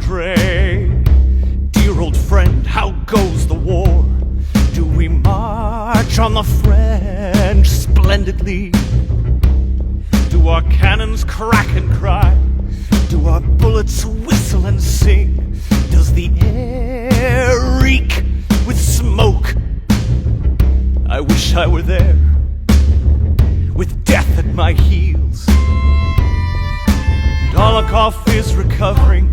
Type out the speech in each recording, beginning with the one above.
Andre. Dear old friend, how goes the war? Do we march on the French splendidly? Do our cannons crack and cry? Do our bullets whistle and sing? Does the air reek with smoke? I wish I were there, with death at my heels. Dolokhov is recovering,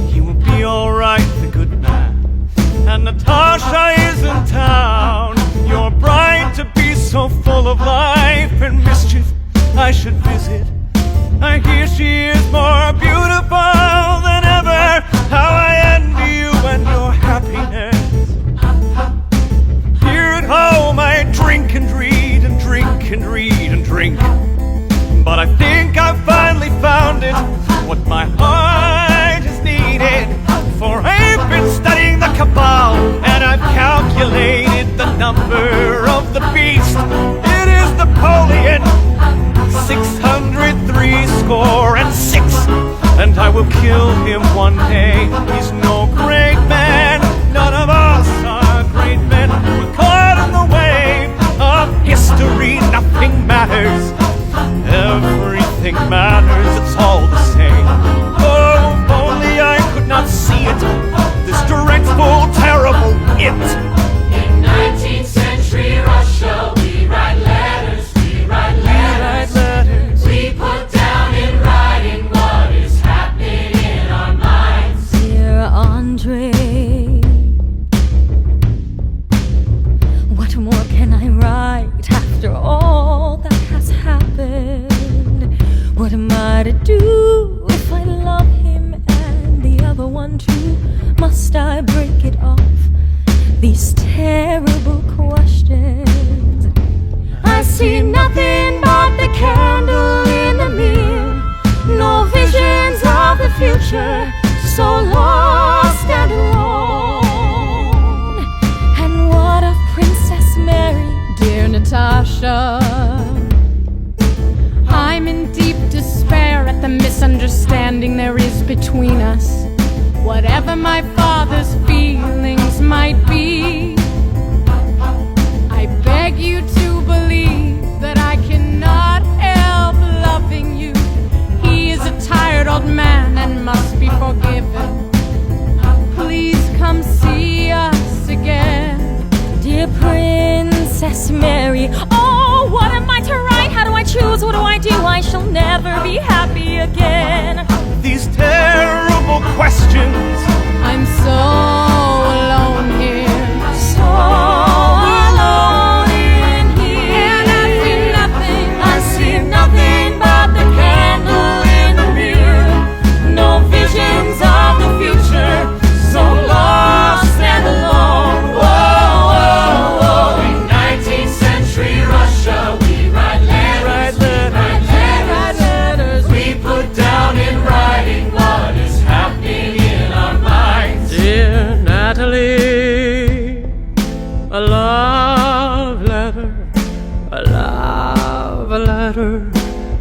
he will be alright, the good man. And Natasha is in town, you're bright to be so full of life and mischief. I should visit, I hear she is more beautiful than ever. How I envy you and your happiness. Here at home I drink and read and drink and read and drink. But I think I've finally found it, what my heart has needed. For I've been studying the Cabal, and I've calculated the number of the beast. It is Napoleon, 603 score and 6. And I will kill him one day. He's no great man, none of us are great men. We're caught in the wave of history, nothing matters. Everything matters, it's all the same. Oh, if only I could not see it, this dreadful, terrible it. In 19th century Russia, we write letters, we write letters. We put down in writing what is happening in our minds. Dear Andre, what more can I write after all that has happened? What am I to do if I love him and the other one too? Must I break it off? These terrible questions. I see nothing but the candle in the mirror. No visions of the future. So lost and alone. And what of Princess Mary? Dear Natasha, I'm in deep despair at the misunderstanding there is between us. Whatever my father's feelings might be, I beg you to believe that I cannot help loving you. He is a tired old man and must be forgiven. Please come see us again. Dear Princess Mary, oh, what am I to write? How do I choose? What do I do? I shall never be happy again. These terrible questions. I'm so alone here. So alone in here. And I see nothing but the candle in the mirror. No visions of the future. So lost and alone. Whoa, whoa, whoa. In 19th century Russia, we write letters, we write letters. We put down in writing what is happening in our minds. Dear Natalie, a love letter, a love letter,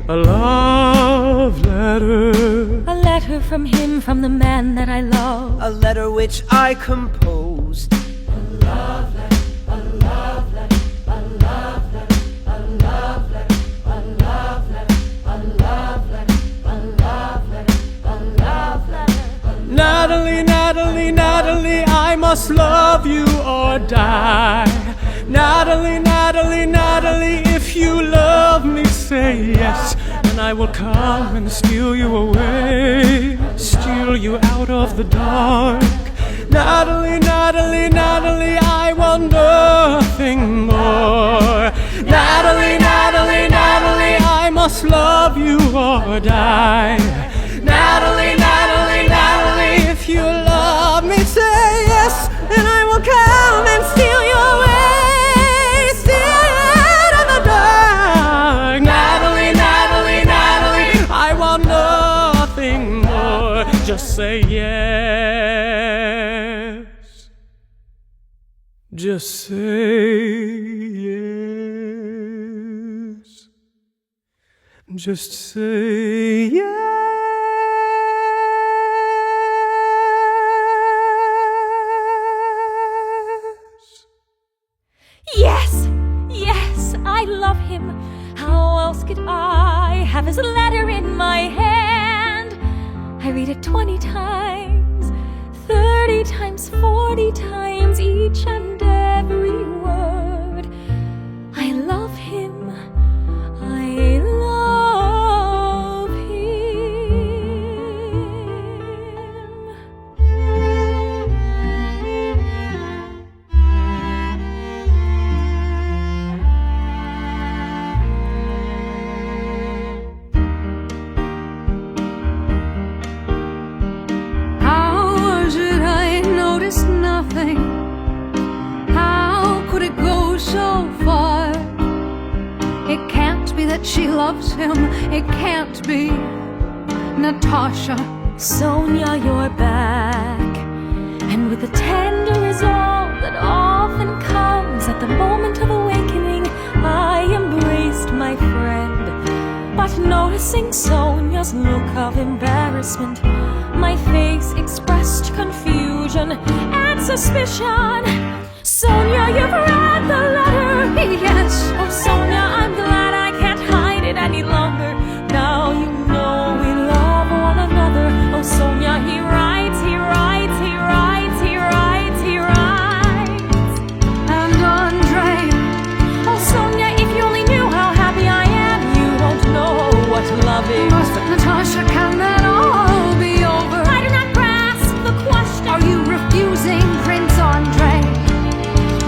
a love letter. A letter from him, from the man that I love. A letter which I composed. Natalie, Natalie, Natalie, I must love you or die. Natalie, Natalie, Natalie, if you love me, say yes, and I will come and steal you away, steal you out of the dark. Natalie, Natalie, Natalie, I want nothing more. Natalie, Natalie, Natalie, I must love you or die. Natalie, Natalie, Natalie, if you love me, say yes, and I will come and steal you away, steal you out of the dark. Natalie, Natalie, Natalie, I want nothing more. Just say yes. Just say yes. Just say yes. 20 times, 30 times, 40 times, each and every word. I love him, I love him. How was it I noticed nothing? How could it go so far? It can't be that she loves him. It can't be. Natasha, Sonia, you're back, and with the tender resolve that often comes at the moment of awakening, I embraced my friend. But noticing Sonia's look of embarrassment, my face expressed confusion and suspicion. Sonia, you've read the letter. yes. Oh, Sonia, I'm glad I can't hide it any longer. Now you know we love one another. Oh, Sonia, he writes, he writes, he writes, he writes, he writes. And Andre, Oh, Sonia, if you only knew how happy I am, you won't know what love is. but Natasha, can that all be over? I do not grasp the question. Are you refusing Prince Andre?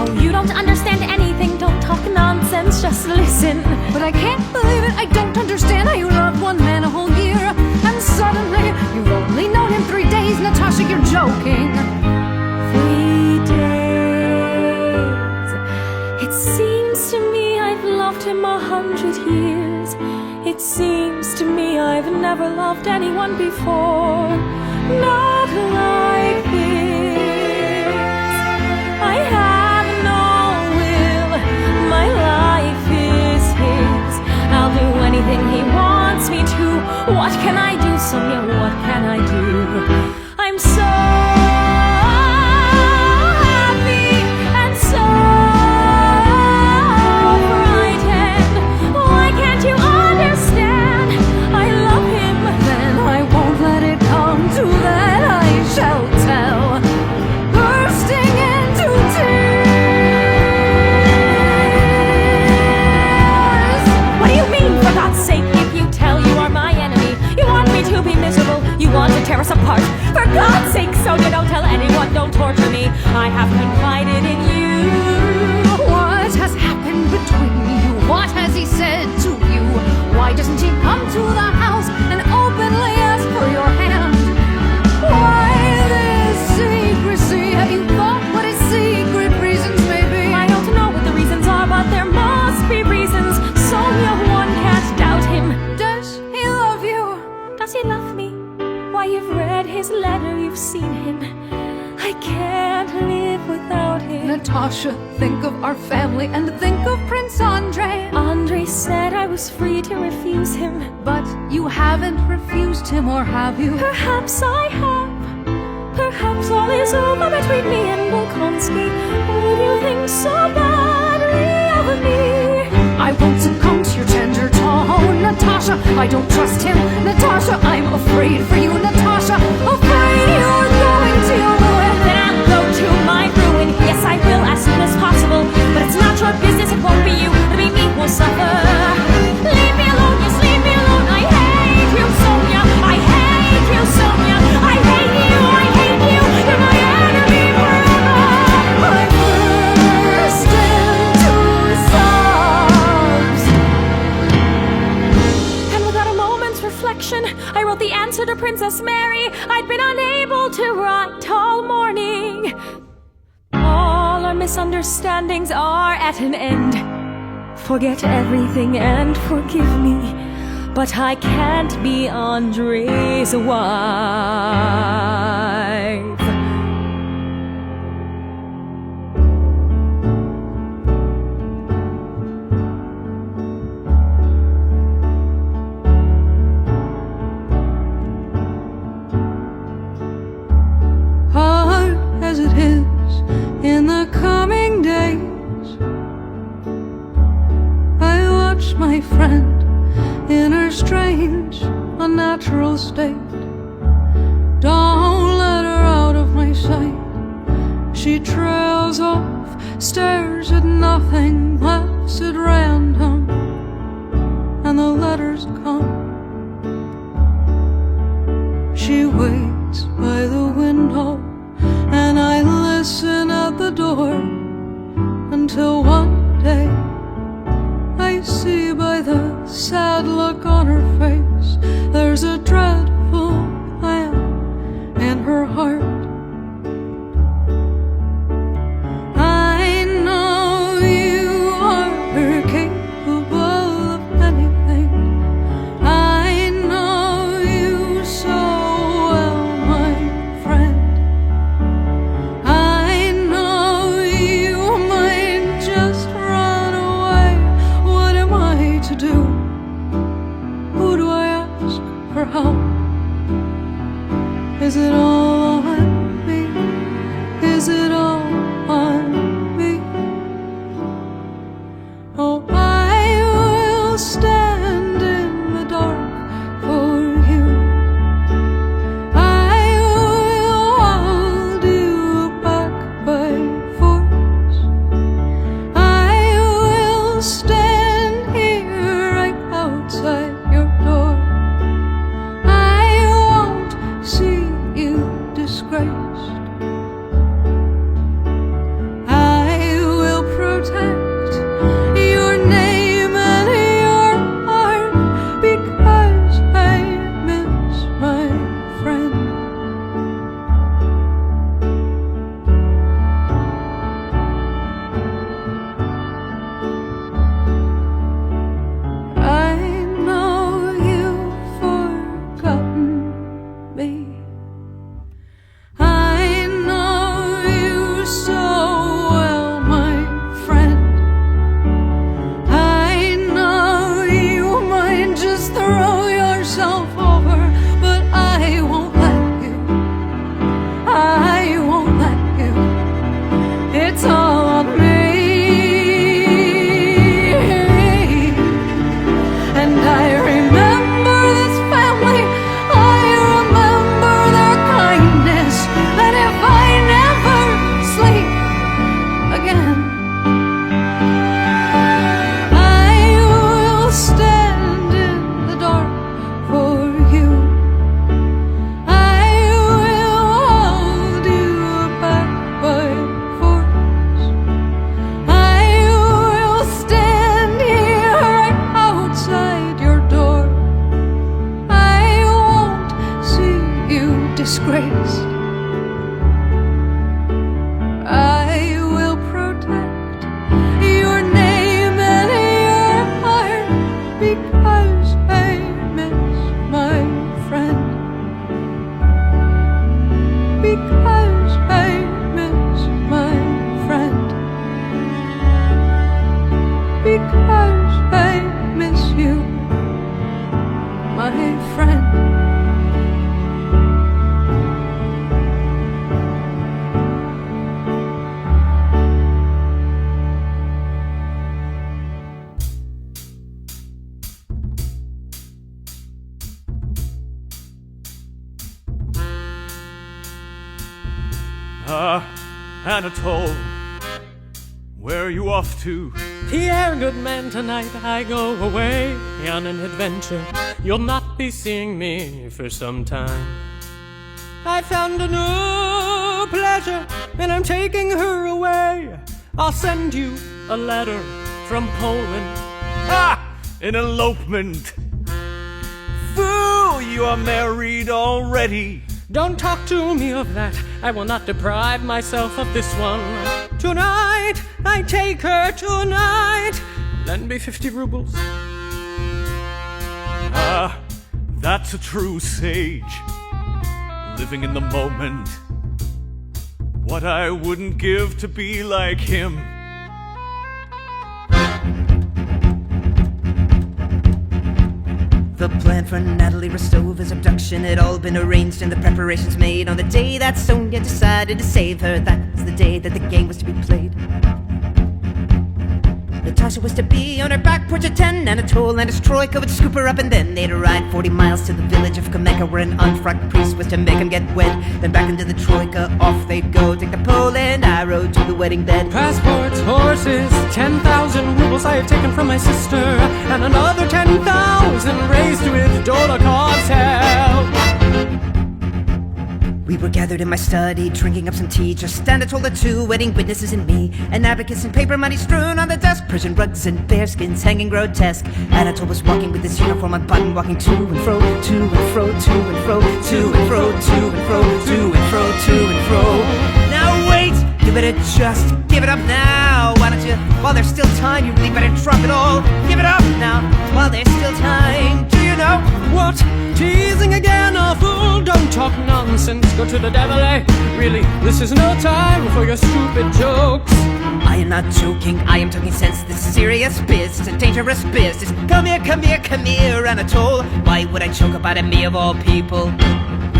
Oh, you don't understand anything. Don't talk nonsense, just listen. But I can't believe it. I don't understand how you loved one man a whole year, and suddenly you've only known him 3 days. Natasha, you're joking. 3 days. It seems to me I've loved him 100 years. It seems to me I've never loved anyone before. Not like this. I have no will. My life is his. I'll do anything he wants me to. What can I do, Sonia? What can I do? I'm so happy and so frightened. Why can't you understand? I love him. Then I won't let it come to that. I shall tell. Bursting into tears. What do you mean, for God's sake? If you tell you are my enemy, you want me to be miserable, you want to tear us apart. For God's sake, Sonia, don't tell anyone, don't torture me. I have confided in you. What has happened between you? What has he said to you? Why doesn't he come to the house and openly ask for your hand? Why this secrecy? Have you thought what his secret reasons may be? I don't know what the reasons are, but there must be reasons. Sonia, one can't doubt him. Does he love you? Does he love me? Why, you've read his letter, you've seen him. I can't live without him. Natasha, think of our family and think of Prince Andre. Andre said I was free to refuse him. But you haven't refused him, or have you? Perhaps I have. Perhaps all is over between me and Bolkonsky. Would you think so badly of me? I won't succumb to your tender tone, Natasha. I don't trust him, Natasha. I'm afraid for you, Natasha. Afraid you're going to your ruin. Then I'll go to my ruin. Yes, I will as soon as possible. But it's not your business, it won't be you. It'll be me who'll suffer. Leave me alone, yes, leave me alone. I hate you, Sonia. I hate you, Sonia. I hate you, I hate you. You're my enemy forever. I burst into sobs. And without a moment's reflection, I wrote the answer to Princess Mary. I'd been unable to write all morning. All our misunderstandings are at an end. Forget everything and forgive me, but I can't be Andre's wife. Hard as it is in the coming days, I watch my friend in her strange, unnatural state. sight. She trails off, stares at nothing, laughs at random, and the letters come. She waits by the window, and I listen at the door, until one day I see by the sad look on her face there's a dreadful plan in her heart. I know you are capable of anything. I know you so well, my friend. I know you might just run away. What am I to do? Who do I ask for help? Is it all on me? Is it all on me? Oh, I will stand in the dark for you. I will hold you back by force. I will stand here right outside your door. I won't see you disgraced. I will protect your name and your heart, because I miss my friend. I know you've forgotten me. I know you so well, my friend. I know you might just throw yourself over, but I won't let you. I won't let you. It's all on me. And I remember this family, I remember their kindness, and if I never sleep again, I will stand in the dark for you. I will hold you back by force. I will stand here right outside your door. I won't see you disgraced. I will protect your name and your heart, because I miss my friend. Because I miss my friend. Because I miss you, my friend. Anatole, where are you off to? Pierre, good man, tonight I go away on an adventure. You'll not be seeing me for some time. I found a new pleasure, and I'm taking her away. I'll send you a letter from Poland. Ah! An elopement! Fool, you are married already. Don't talk to me of that. I will not deprive myself of this one. Tonight, I take her tonight. Lend me 50 rubles. Ah, that's a true sage. Living in the moment. What I wouldn't give to be like him. The plan for Natalie Rostova's abduction had all been arranged and the preparations made. On the day that Sonia decided to save her, that was the day that the game was to be played. Natasha was to be on her back porch at 10. Anatole and his troika would scoop her up, and then they'd ride 40 miles to the village of Comet, where an unfrocked priest was to make him get wet. Then back into the troika, off they'd go, take the pole and arrow to the wedding bed. Passports, horses, 10,000 rubles I have taken from my sister, and another 10,000 raised with Dolokhof's help. We were gathered in my study, drinking up some tea. Just Anatole, the two wedding witnesses, and me. An abacus and paper money strewn on the desk. Persian rugs and bearskins hanging grotesque. Anatole was walking with his uniform unbuttoned, walking to and fro, to and fro, to and fro, to and fro, to and fro, to and fro, to and fro. Now wait! You better just give it up now. Why don't you, while there's still time, you really better drop it all. Give it up now, while there's still time. Do you know? What? Teasing again, a fool? Don't talk nonsense, go to the devil, eh? Really, this is no time for your stupid jokes. I am not joking, I am talking sense. This is serious biz, it's a dangerous business. Come here, come here, come here, Anatole. Why would I joke about it, me of all people?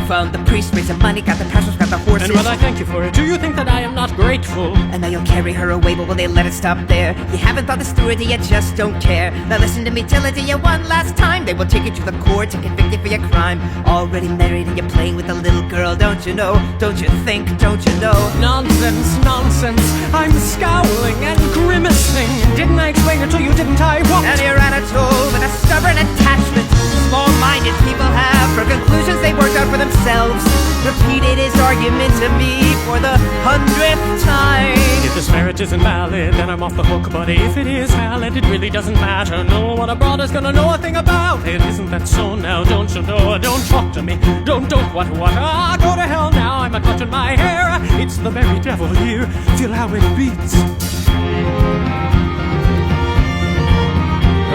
Found the priest, raised the money, got the pastors, got the horses. And will I thank you for it? Do you think that I am not grateful? And now you'll carry her away, but will they let it stop there? You haven't thought this through, or you just don't care. Now listen to me, till I do you one last time. They will take you to the court to convict you for your crime. Already married and you're playing with a little girl, don't you know? Don't you think, don't you know? Nonsense, nonsense, I'm scowling and grimacing. Didn't I explain it to you, didn't I? What? And you're Anatole with a stubborn attachment small-minded people have for conclusions they worked out for themselves. Repeated his argument to me for the 100th time. If this marriage isn't valid, then I'm off the hook. But if it is valid, it really doesn't matter. No one abroad is gonna know a thing about it. Isn't that so now? Don't you know? Don't talk to me. Don't what? Ah, go to hell now. I'm a clutching my hair. It's the very devil here. Feel how it beats.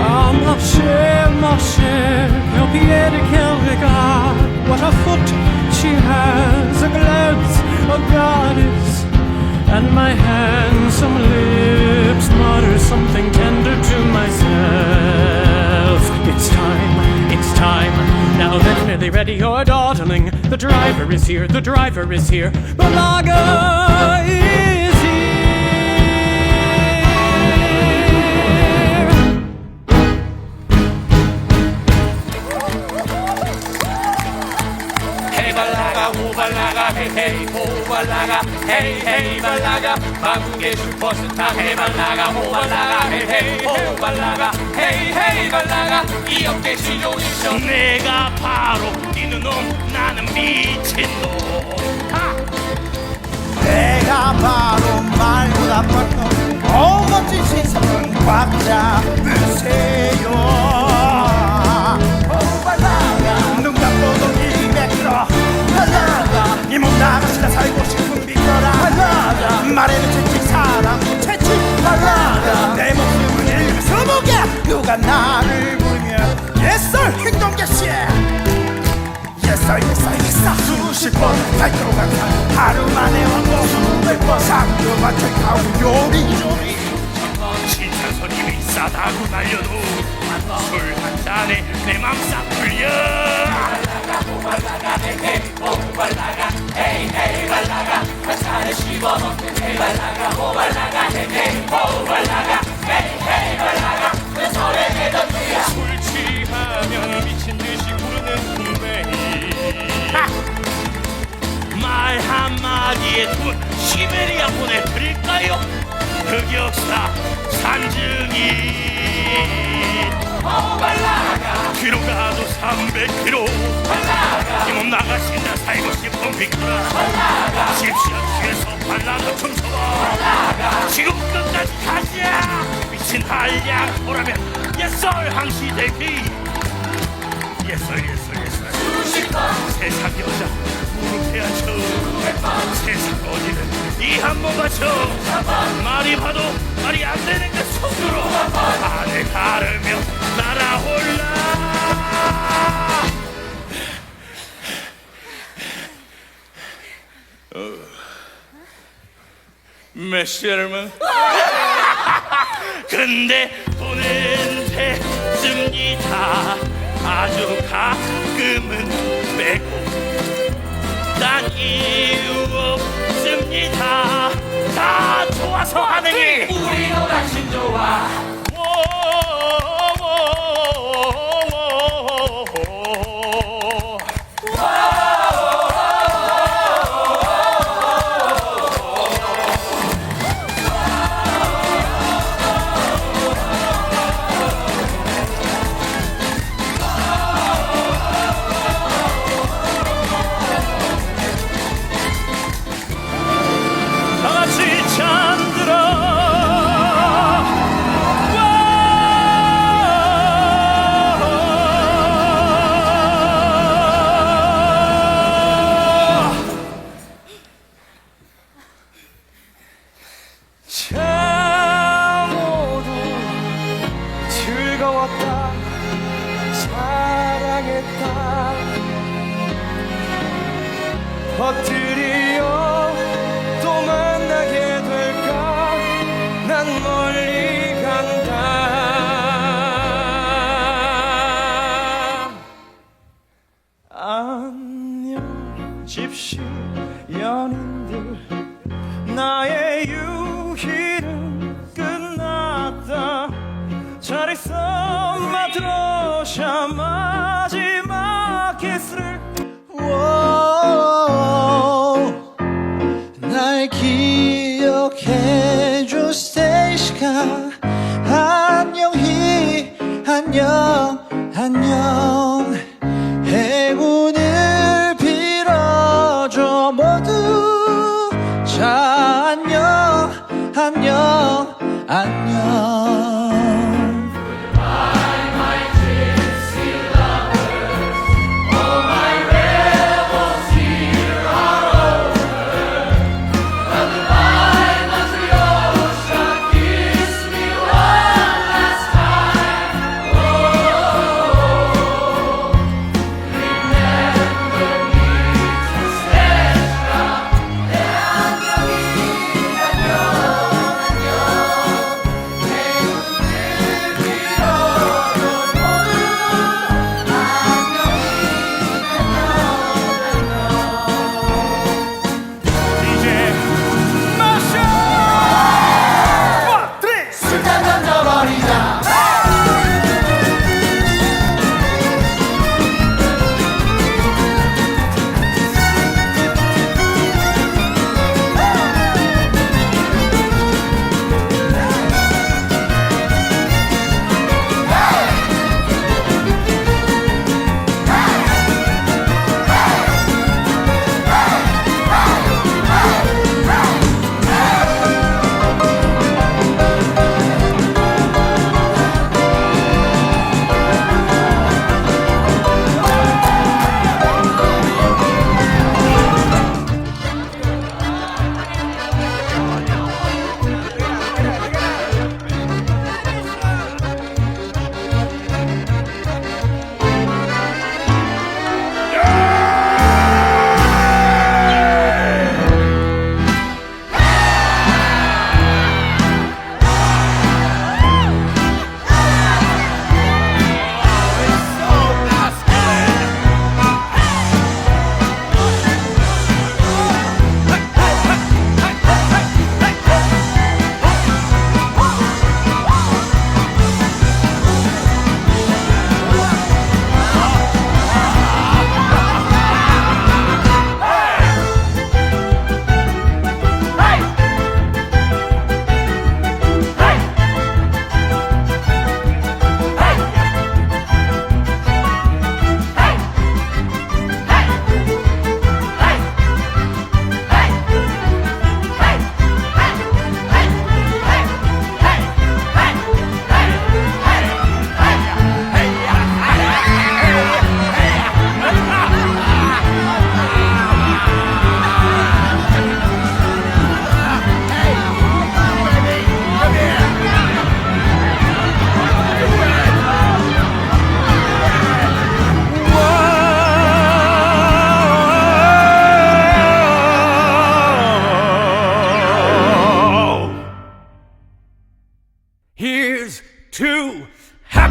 Ah, Moshe, your piereedige. What a foot she has, a glance, a goddess. And my handsome lips mutter something tender to myself. It's time. Now then, are they ready or dawdling? The driver is here, Balaga is here. 발라가 헤이 호발라가 헤이 발라가 한국의 슈퍼스타 헤발라가 호발라가 헤이 호발라가 헤이 발라가 이 어깨 시조이셔 내가 바로 뛰는 놈 나는 미친놈 내가 바로 말보다 뻗던 멋진 시선은 꽉 잡으세요 호발라가 눈 감고도 200km 발라가 이 몸 나가시나 살고 싶은 비거라 발라가 말에는 채찍 사람 채찍 발라가 내 목숨을 읽어서 보게 누가 나를 부르면 예썰 행동 개시 예썰 수십 번 발도로 강사 하루 만에 왕고 수백 번 상도만 택하고 요리조리 진짜 손님이 싸다고 날려도 술 한 잔에 내 맘 싹 풀려 발라가 헤이 호발라가 헤이 발라가 한 잔에 씹어먹는 헤이 발라가 호발라가 헤이 호발라가 헤이 발라가 내 손에 내던 뒤야 술 취하면 미친듯이 부르는 군뱅이 말 한마디에 돈 시베리아 보내드릴까요? 흑역사 산증인 발라가 뒤로 가도 300km 발라가 이 몸 나가신다 살고 싶은 빅토라 발라가 집시합시에서 발라가 춤춰봐 발라가 지금 끝까지 가자 미친 한량 오라면 예썰 항시 대기 예썰 세상 여자 무릎 헤어져 세상 어디는 이 한 번 맞춰 말이 봐도 말이 안 되는 그 손으로 안에 가르며 날아올라 메시얼만 근데 돈은 됐습니다 아주 가끔은 빼고 난 이유 없습니다 다 좋아서 하느니 우리 노란 신조와 것들이여 또 만나게 될까 난 멀리 간다. 안녕 집시 연인들 나의 유희는 끝났다. 잘 있어 마트로샤 마지막 키스를 날 기억해줘 스테이시가 안녕히 안녕 안녕 행운을 빌어줘 모두 자 안녕 안녕 안녕.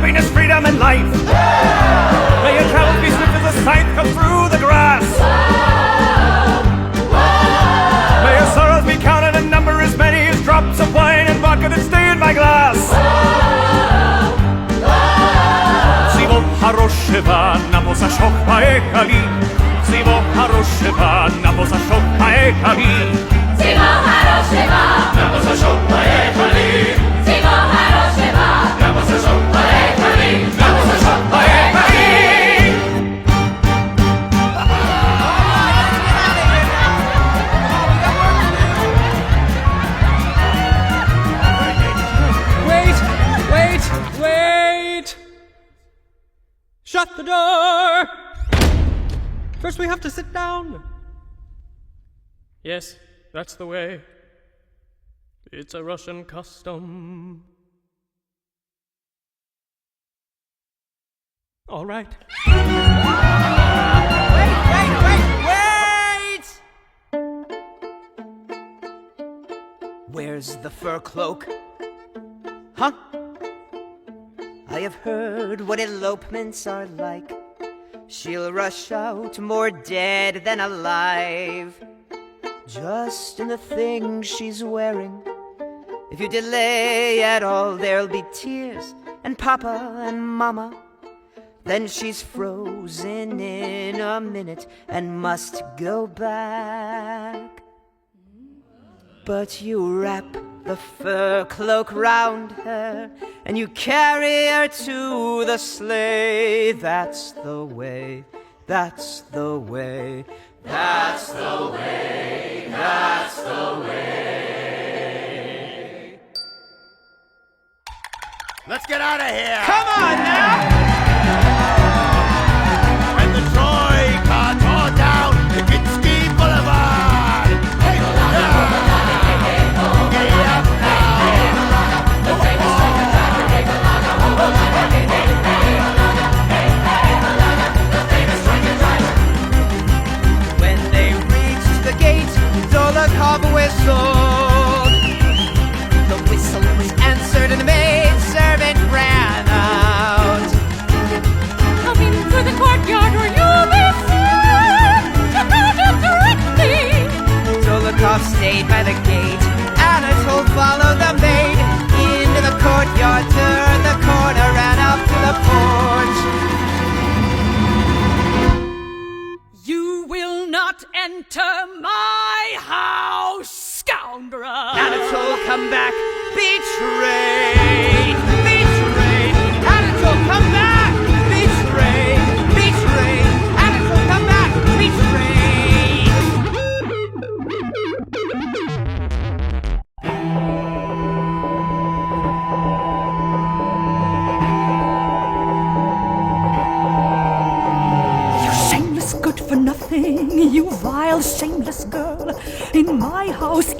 happiness, freedom, and life. May your travels be swift as a scythe cut through the grass. May your sorrows be counted and number as many as drops of wine and vodka that stay in my glass. Всего хорошего нам посошок поехали. Всего хорошего нам посошок поехали. всего хорошего нам посошок поехали. всего хорошего нам посошок поехали. нам посошок поехали. Wait! Shut the door! First we have to sit down. Yes, that's the way. It's a Russian custom. All right. Wait! Where's the fur cloak? Huh? I have heard what elopements are like. She'll rush out more dead than alive, just in the things she's wearing. If you delay at all, there'll be tears, and Papa and Mama. Then she's frozen in a minute and must go back. But you wrap the fur cloak round her, and you carry her to the sleigh. That's the way, that's the way, that's the way, that's the way. Let's get out of here! Come on now! When the Troy car tore down Nikitsky Boulevard! Hey, get up now! When they reached the gate, Dolokhov whistled. The whistle was answered and the maidservant ran out. Come in through the courtyard or you'll be served directly. Dolokhov stayed by the gate. Anatole followed the maid into the courtyard, turned the corner, ran up to the porch. You will not enter my house, scoundrel! Anatole, come back! Betrayed! Betrayed! Anatole, come back! Betrayed! Betrayed! Anatole, come back! Betrayed! You shameless good for nothing, you vile shameless girl. In my house,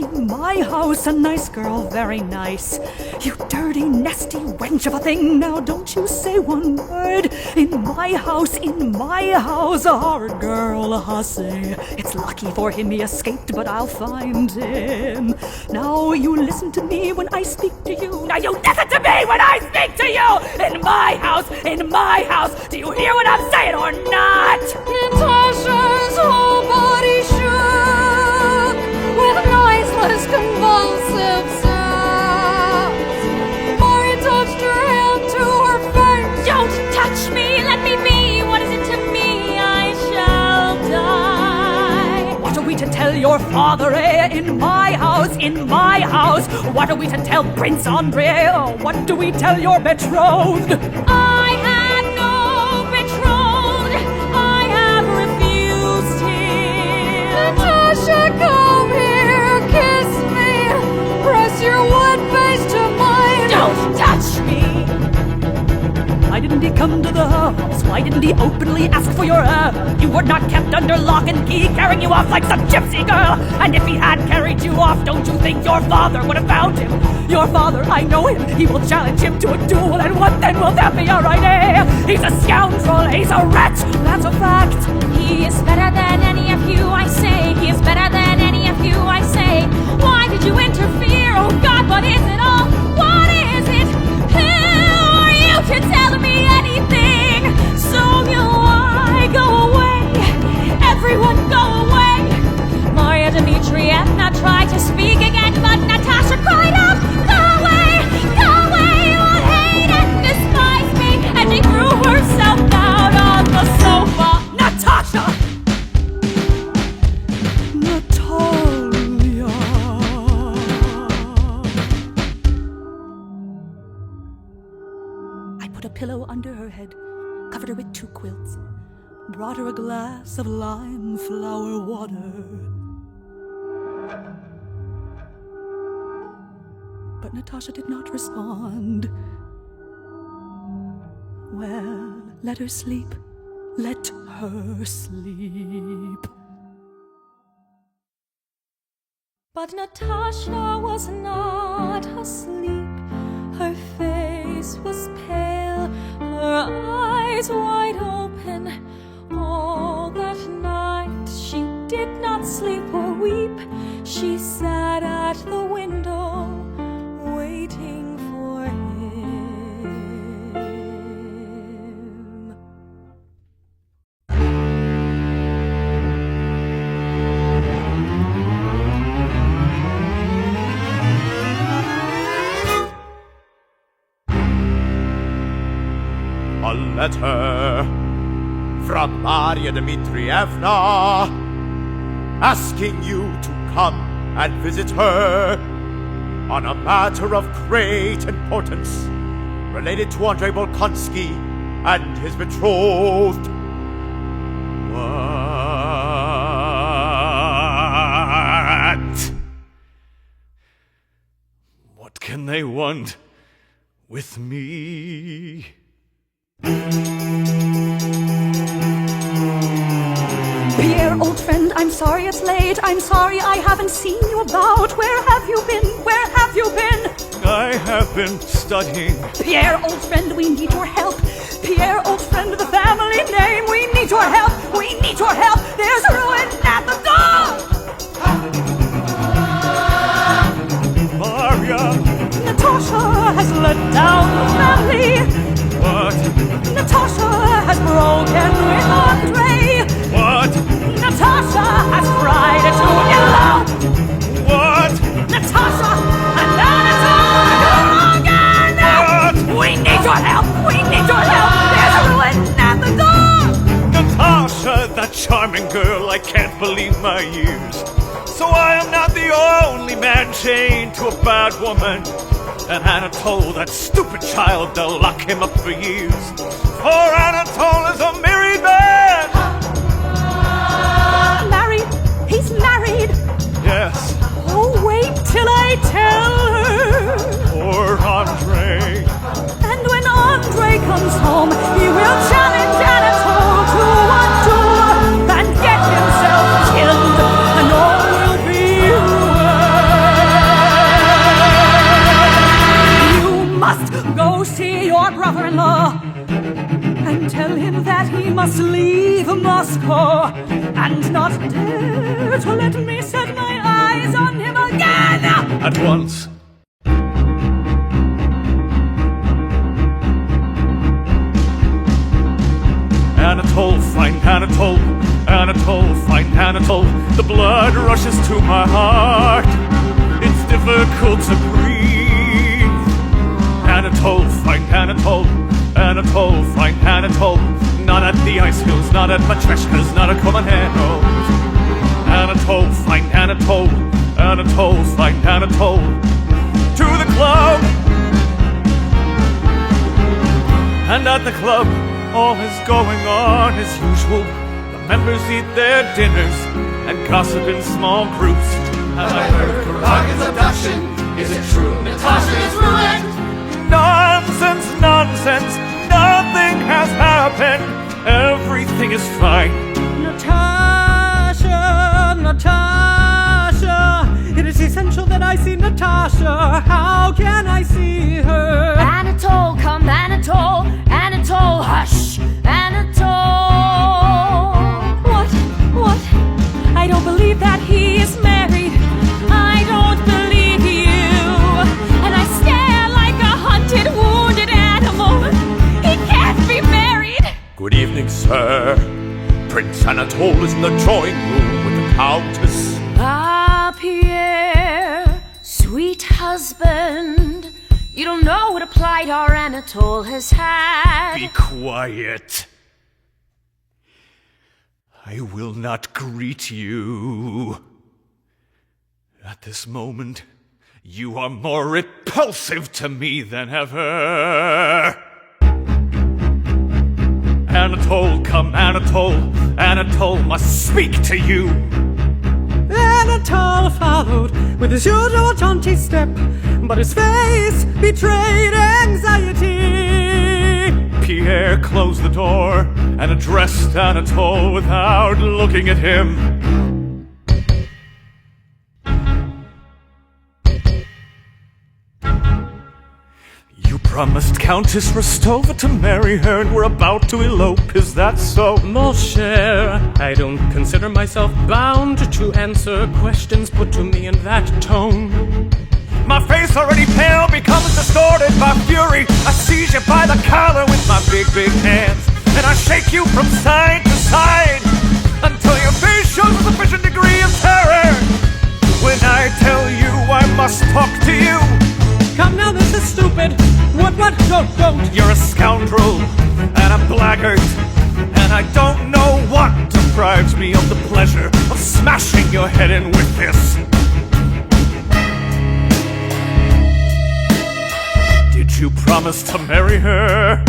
a nice girl, very nice. You dirty, nasty wench of a thing, now don't you say one word. In my house, a horrid girl, a hussy. It's lucky for him he escaped, but I'll find him. Now you listen to me when I speak to you. Now you listen to me when I speak to you. In my house, do you hear what I'm saying or not? Natasha's whole body shook with noiseless, convulsive sobs. Mari touched her hand to her face. Don't touch me, let me be. What is it to me? I shall die. What are we to tell your father, eh? In my house. What are we to tell Prince Andrei? What do we tell your betrothed? I have no betrothed. I have refused him. Natasha, come here, kiss me. Press your wet face to mine. Don't touch me. Why didn't he come to the house? Why didn't he openly ask for your help? You were not kept under lock and key, carrying you off like some gypsy girl. And if he had carried you off, don't you think your father would have found him? Your father, I know him. He will challenge him to a duel, and what then will that be? All right, eh? He's a scoundrel. He's a wretch. That's a fact. He is better than any of you, I say. He is better than any of you, I say. Why did you interfere? Oh God, what is it all? What is it? Who are you to tell me anything? So I go away. Everyone go away. Maria Dmitrievna tried to speak again, but Natasha cried out, go away, you will hate and despise me. And she threw herself down on the sofa. Natasha! Natalia. I put a pillow under her head, covered her with 2 quilts, brought her a glass of lime flower water. But Natasha did not respond. Well, let her sleep. Let her sleep. But Natasha was not asleep. Her face was pale, her eyes wide open. All that night she did not sleep or weep. She sat at the window, waiting for him. A letter from Maria Dmitrievna asking you to come and visit her on a matter of great importance related to Andrei Bolkonsky and his betrothed. What can they want with me? Pierre, old friend, I'm sorry it's late. I'm sorry I haven't seen you about. Where have you been? Where have you been? I have been studying. Pierre, old friend, we need your help. Pierre, old friend, the family name. We need your help. We need your help. There's ruin at the door. Maria! Natasha has let down the family. What? Natasha has broken with Andrei. What? Natasha has tried to elope. What? Natasha and Anatol again. We need your help. We need your help. There's a ruin at the door. Natasha, that charming girl, I can't believe my ears. So I am not the only man chained to a bad woman. And Anatole, that stupid child, they'll lock him up for years. For Anatole is a married man! Married? He's married. Yes, Oh, wait till I tell her. poor Andrei. And when Andrei comes home, he will challenge Anatole to a duel and get himself killed. And all will be ruined. You must go see your brother-in-law and tell him that he must leave Moscow and not dare to let me set my eyes on him again. At once. Anatole, find Anatole. Anatole, find Anatole. The blood rushes to my heart. It's difficult to breathe. Anatole, find Anatole. Anatole, find Anatole. Not at the ice hills, not at Matreshka's, not at Komanero. Anatole, find Anatole. Anatole, find Anatole. To the club. And at the club, all is going on as usual. The members eat their dinners and gossip in small groups. Have I heard Kuraga's abduction? Is it true Natasha is ruined? Nonsense, nonsense. Nothing has happened. Everything is fine. Natasha, Natasha. It is essential that I see Natasha. How can I see her? Anatole, come, Anatole. Anatole, hush, Anatole. What? What? I don't believe that he is married. I don't believe you. And I stare like a hunted, wounded animal. He can't be married. Good evening, sir. Prince Anatole is in the drawing room with the Countess. Ah, Pierre, sweet husband. You don't know what a plight our Anatole has had. Be quiet. I will not greet you. At this moment, you are more repulsive to me than ever. Anatole, come, Anatole. Anatole must speak to you. Anatole followed with his usual jaunty step, but his face betrayed anxiety. Pierre closed the door and addressed Anatole without looking at him. promised Countess Rostova to marry her, and we're about to elope, is that so? Mon cher, I don't consider myself bound to answer questions put to me in that tone. My face already pale becomes distorted by fury. I seize you by the collar with my big, big hands, and I shake you from side to side until your face shows a sufficient degree of terror. When I tell you I must talk to you. Come now, this is stupid. What, don't. You're a scoundrel and a blackguard, and I don't know what deprives me of the pleasure of smashing your head in with this. Did you promise to marry her?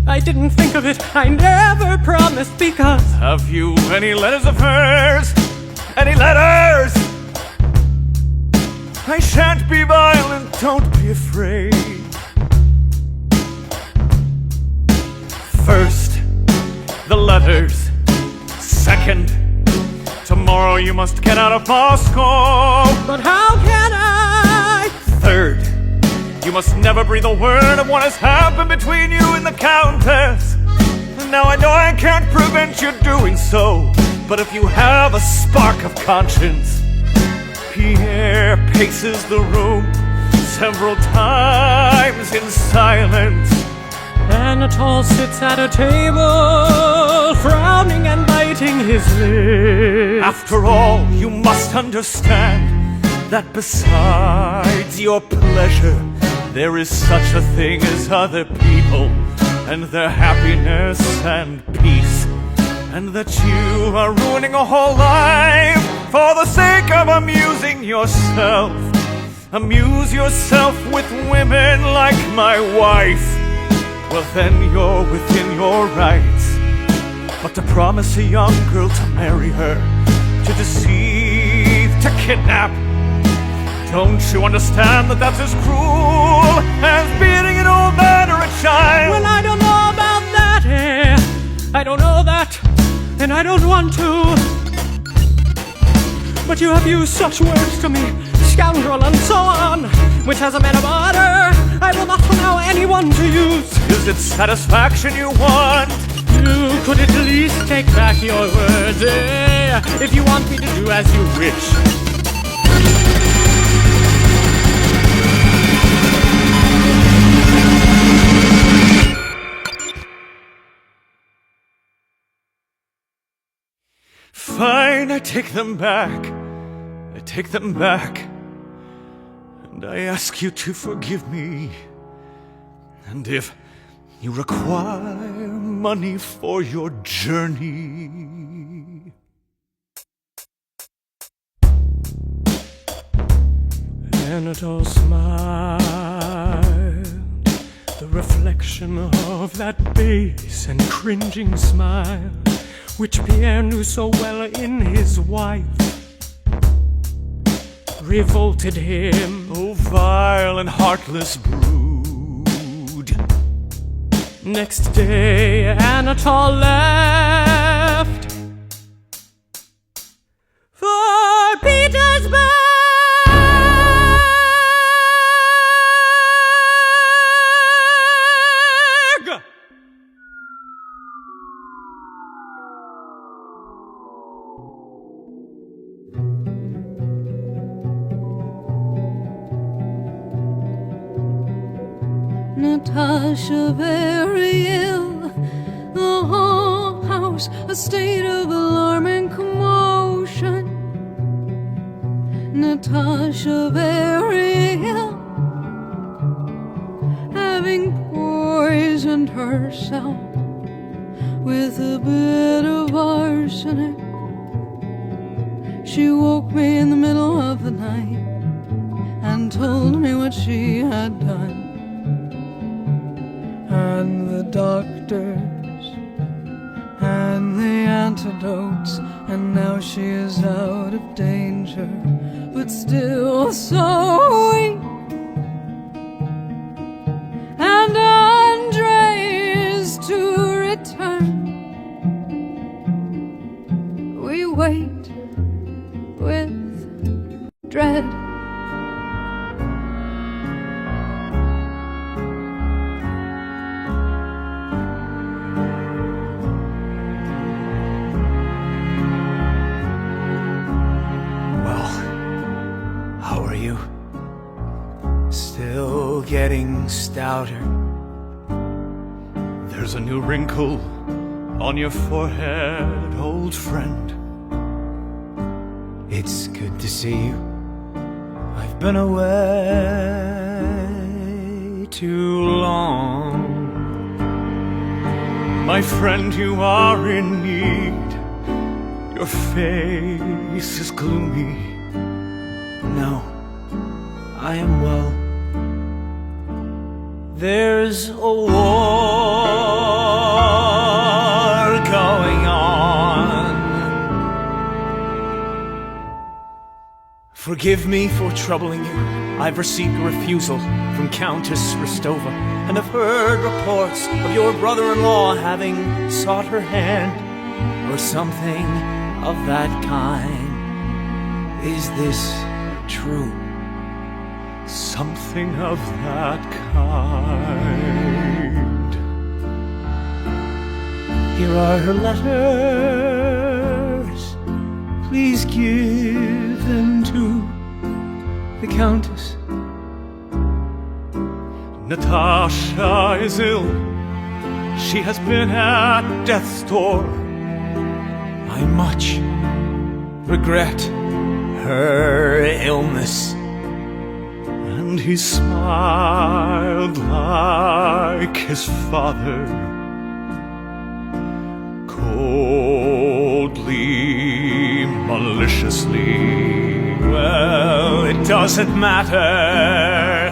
I didn't think of it. I never promised because... Have you any letters of hers? Any letters? I shan't be violent, don't be afraid. First, the letters. Second, tomorrow you must get out of Moscow. But how can I? Third, you must never breathe a word of what has happened between you and the Countess. Now I know I can't prevent you doing so, but if you have a spark of conscience, Pierre paces the room several times in silence. Anatole sits at a table, frowning and biting his lips. After all, you must understand that besides your pleasure, there is such a thing as other people and their happiness and peace, and that you are ruining a whole life for the sake of amusing yourself. Amuse yourself with women like my wife. Well, then you're within your rights. But to promise a young girl to marry her, to deceive, to kidnap, don't you understand that that's as cruel as beating an old man or a child? Well, I don't know about that, I don't know that, and I don't want to. But you have used such words to me, scoundrel and so on, which as a man of honor, I will not allow anyone to use. Is it satisfaction you want? You could at least take back your words, if you want me to do as you wish. Fine, I take them back. I take them back. And I ask you to forgive me. And if you require money for your journey, Anatole smiled, the reflection of that base and cringing smile, which Pierre knew so well in his wife, revolted him. oh vile and heartless brood. Next day Anatole left for Petersburg. Natasha very ill, the whole house a state of alarm and commotion. Natasha very ill, having poisoned herself with a bit of arsenic. She woke me in the middle of the night and told me what she had done. And the doctors and the antidotes, and now she is out of danger, but still so weak. And Andrei is to return. We wait with dread. you still getting stouter? There's a new wrinkle on your forehead, old friend. It's good to see you. I've been away too long. My friend, you are in need. Your face is gloomy. No, I am well. There's a war going on. Forgive me for troubling you. I've received a refusal from Countess Rostova, and have heard reports of your brother-in-law having sought her hand, or something of that kind. Is this true? Something of that kind. Here are her letters. Please give them to the Countess. Natasha is ill. She has been at death's door. I much regret her illness. And he smiled like his father, coldly, maliciously. Well, it doesn't matter.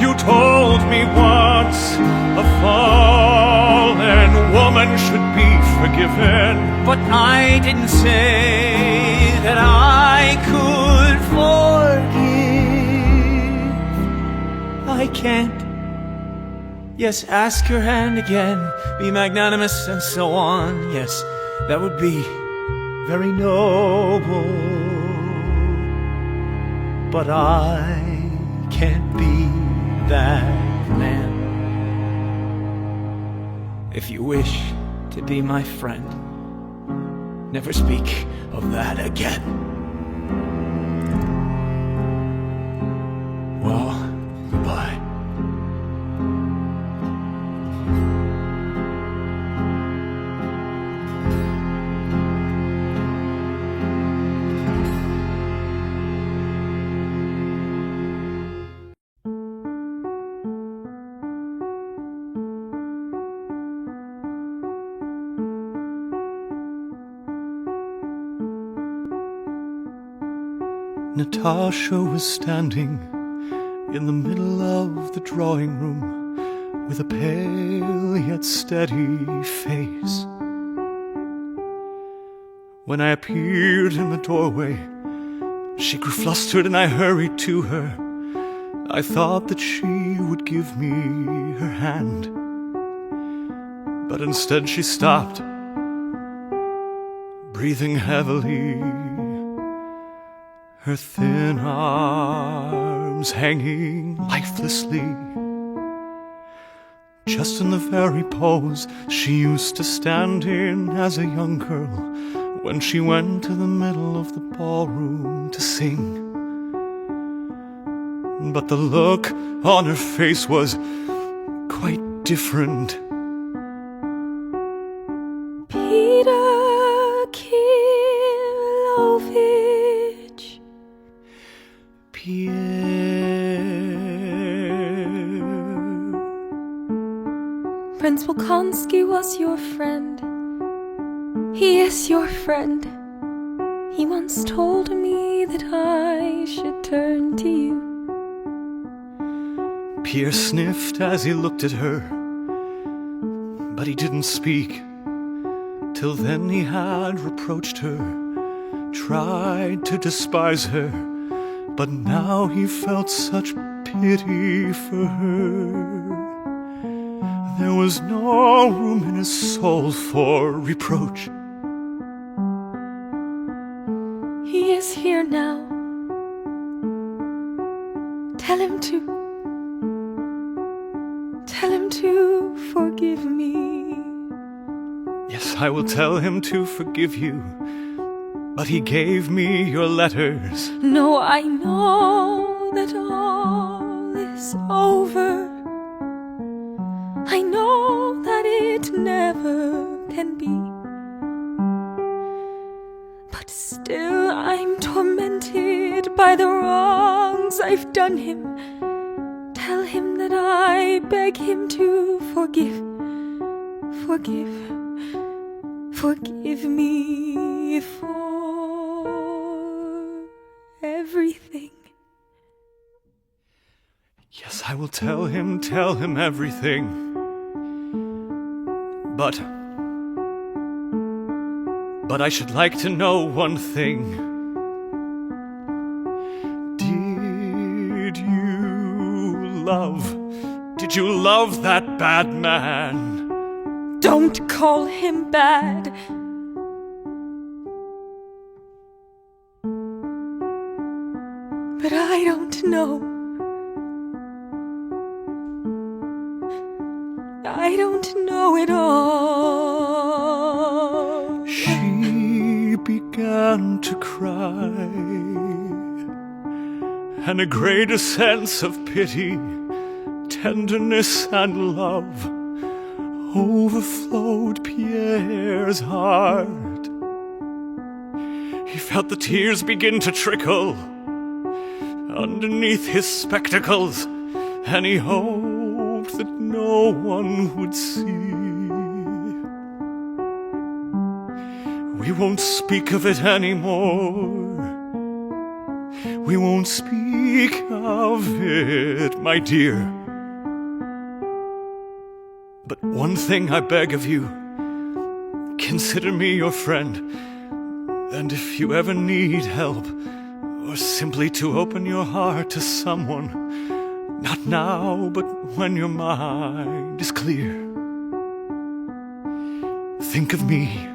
You told me once a fallen woman should be forgiven, but I didn't say that I could forgive. I can't. Yes, ask your hand again, be magnanimous and so on. Yes, that would be very noble, but I can't be that man. If you wish to be my friend, never speak of that again. Well, goodbye. Natasha was standing in the middle of the drawing room with a pale yet steady face. When I appeared in the doorway, she grew flustered and I hurried to her. I thought that she would give me her hand, but instead she stopped, breathing heavily, her thin arms hanging lifelessly, just in the very pose she used to stand in as a young girl when she went to the middle of the ballroom to sing. But the look on her face was quite different. Peter Kilovich. Prince Volkonsky was your friend. He is your friend. He once told me that I should turn to you. Pierre sniffed as he looked at her, but he didn't speak. Till then he had reproached her, tried to despise her, but now he felt such pity for her. There was no room in his soul for reproach. He is here now. Tell him to forgive me. Yes, I will tell him to forgive you, but he gave me your letters. No, I know that all is over. I know that it never can be. But still I'm tormented by the wrongs I've done him. Tell him that I beg him to forgive me for everything. Yes, I will tell him everything. But I should like to know one thing. Did you love that bad man? Don't call him bad. But I don't know. I don't know it all. She began to cry, and a greater sense of pity, tenderness and love overflowed Pierre's heart. He felt the tears begin to trickle underneath his spectacles, and he hoped that no one would see. We won't speak of it anymore. We won't speak of it, my dear. But one thing I beg of you, consider me your friend, and if you ever need help, or simply to open your heart to someone, not now, but when your mind is clear, think of me.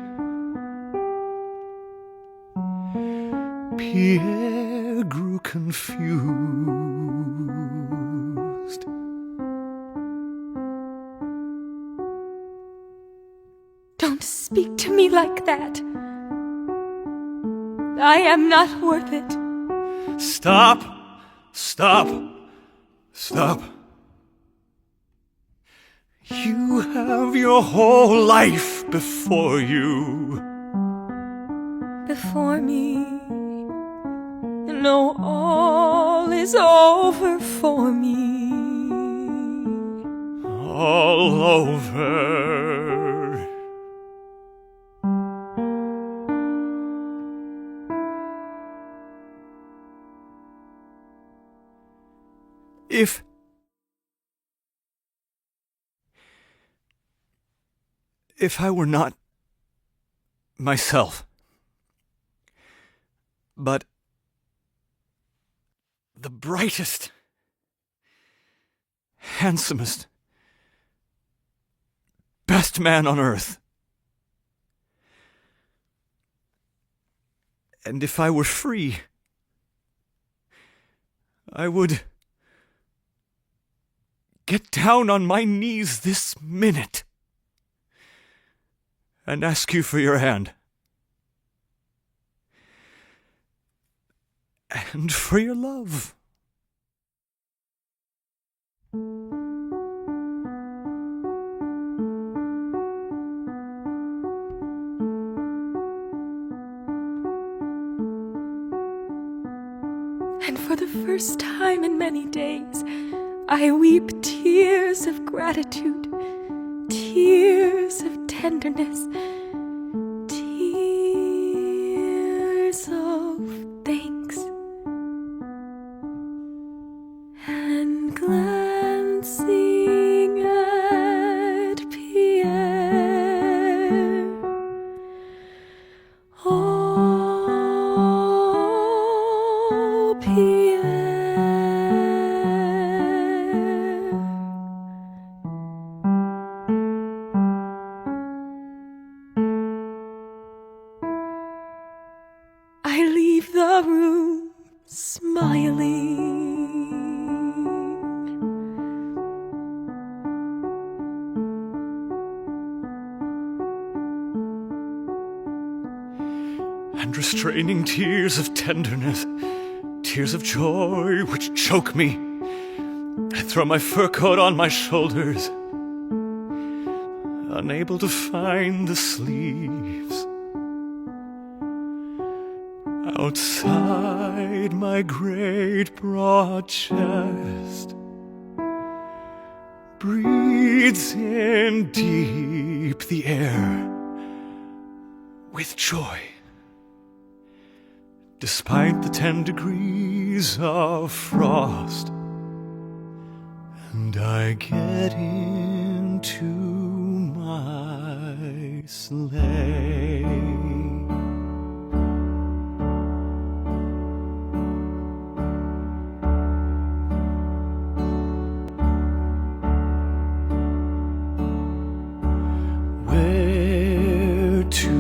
Pierre grew confused. Don't speak to me like that. I am not worth it. Stop! You have your whole life before you. Before me, no, all is over for me. All over. If I were not myself, but the brightest, handsomest, best man on earth, and if I were free, I would get down on my knees this minute and ask you for your hand. And for your love. And for the first time in many days, I weep tears of gratitude, tears of tenderness, tears of thanks. And glancing at Pierre, oh, Pierre, I leave the room smiling. And restraining tears of tenderness, tears of joy which choke me. I throw my fur coat on my shoulders, unable to find the sleeves. Outside my great broad chest breathes in deep the air with joy. Despite the 10 degrees of frost, and I get into my sleigh. Where to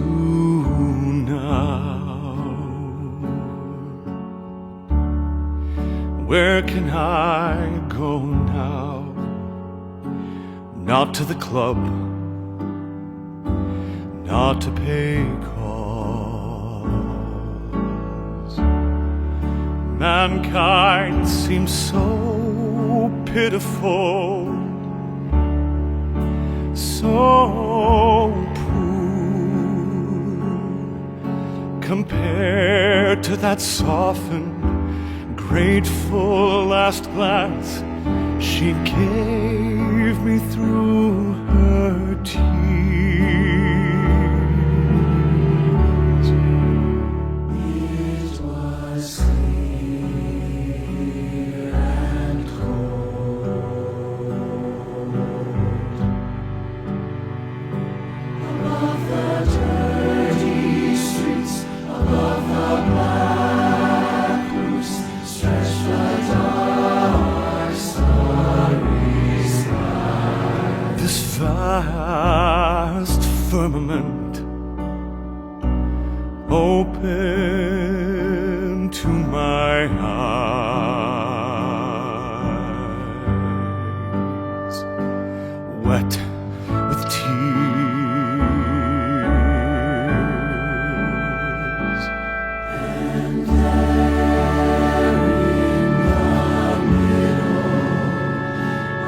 now? Where can I go now? Not to the club, not to pay calls. Mankind seems so pitiful, so poor, compared to that softened, grateful last glance she gave me through her tears. It was clear and cold above the dirty streets, above the black roofs, stretched the dark starry sky. This vast firmament open to my eyes, wet with tears. And there in the middle,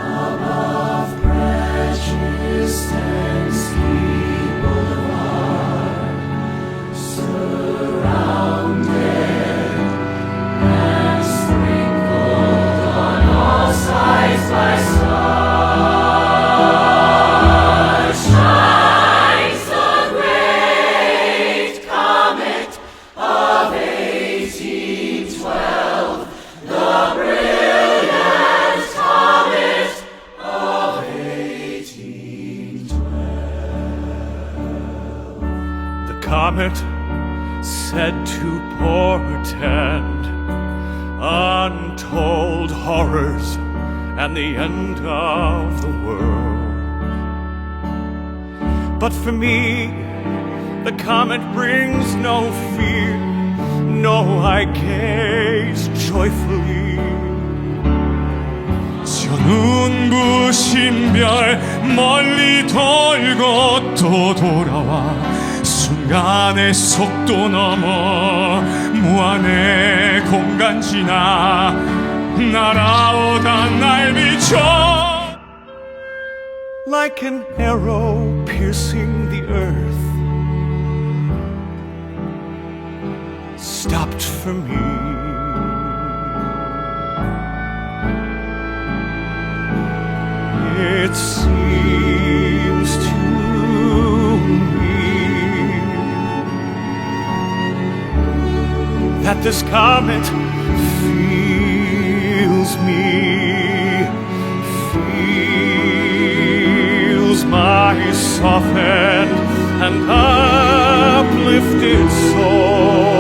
above prejudiced and steep boulevard, surrounded and sprinkled on all sides by stars, shines the great comet of 1812, the brilliant comet of 1812. The comet said to portend untold horrors and the end of the world. But for me, the comet brings no fear. No, I gaze joyfully. 저 신별 멀리 돌고 또 돌아와 순간의 속도 넘어 무한의 공간 지나 날아오다 날 비춰. Like an arrow piercing the earth, stopped for me. It seems to me that this comet feels me, feels my softened and uplifted soul.